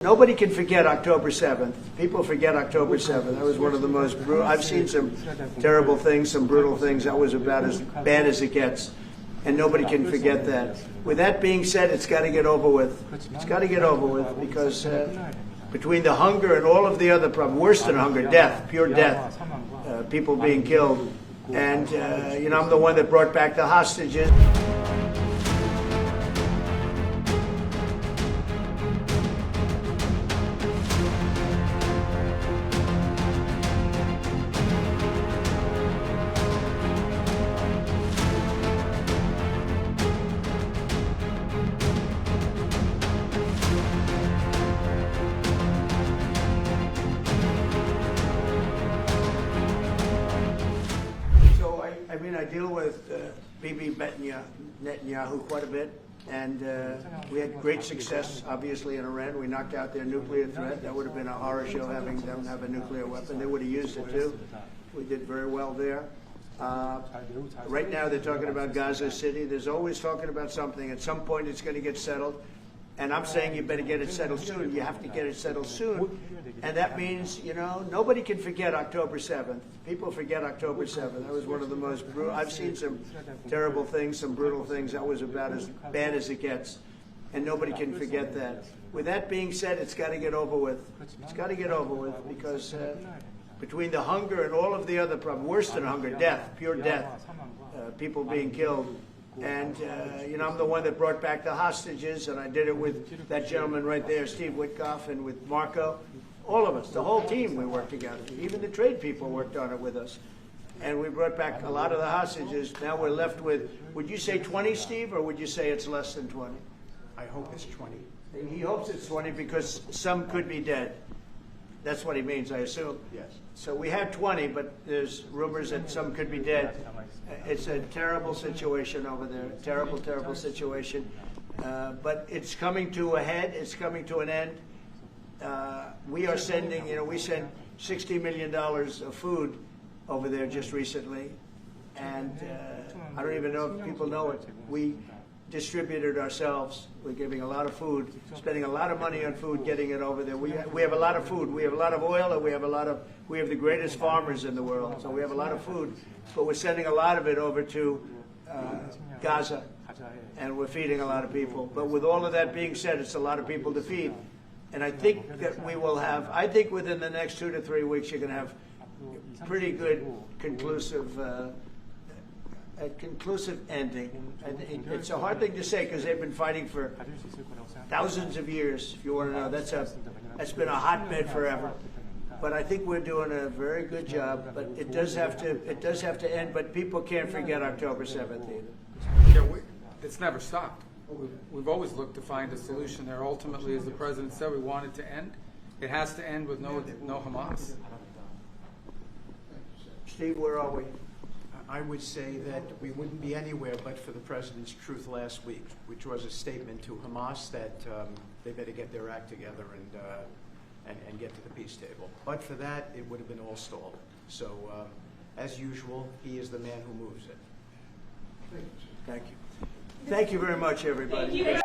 Nobody can forget October 7th. People forget October 7th. That was one of the most brutal. I've seen some terrible things, some brutal things. That was about as bad as it gets. And nobody can forget that. With that being said, it's got to get over with. It's got to get over with because between the hunger and all of the other problems, worse than hunger, death, pure death, people being killed. And, I'm the one that brought back the hostages. I deal with Bibi Netanyahu quite a bit, and we had great success, obviously, in Iran. We knocked out their nuclear threat. That would have been a horror show having them have a nuclear weapon. They would have used it too. We did very well there. Right now they're talking about Gaza City. There's always talking about something. At some point it's going to get settled. And I'm saying you better get it settled soon. You have to get it settled soon. And that means, nobody can forget October 7th. People forget October 7th. That was one of the most brutal. I've seen some terrible things, some brutal things. That was about as bad as it gets. And nobody can forget that. With that being said, it's got to get over with. It's got to get over with because between the hunger and all of the other problems, worse than hunger, death, pure death, people being killed. And, I'm the one that brought back the hostages, and I did it with that gentleman right there, Steve Witkoff, and with Marco. All of us, the whole team, we worked together. Even the trade people worked on it with us. And we brought back a lot of the hostages. Now we're left with, would you say 20, Steve, or would you say it's less than 20? I hope it's 20. He hopes it's 20 because some could be dead. That's what he means, I assume. Yes. So we have 20, but there's rumors that some could be dead. It's a terrible situation over there. Terrible, terrible situation. But it's coming to a head. It's coming to an end. We are sending, we sent $60 million of food over there just recently. And I don't even know if people know it. We distributed ourselves. We're giving a lot of food, spending a lot of money on food, getting it over there. We have a lot of food. We have a lot of oil, and we have the greatest farmers in the world. So we have a lot of food, but we're sending a lot of it over to Gaza, and we're feeding a lot of people. But with all of that being said, it's a lot of people to feed. And I think that we will have, I think within the next 2 to 3 weeks, you're going to have pretty good conclusive ending. And it's a hard thing to say because they've been fighting for thousands of years. If you want to know, that's been a hotbed forever. But I think we're doing a very good job. But it does have to end. But people can't forget October 7th either. Yeah, it's never stopped. We've always looked to find a solution there. Ultimately, as the president said, we want it to end. It has to end with no Hamas. Steve, where are we? I would say that we wouldn't be anywhere but for the president's truth last week, which was a statement to Hamas that they better get their act together and get to the peace table. But for that, it would have been all stalled. So, as usual, he is the man who moves it. Thank you. Thank you very much, everybody.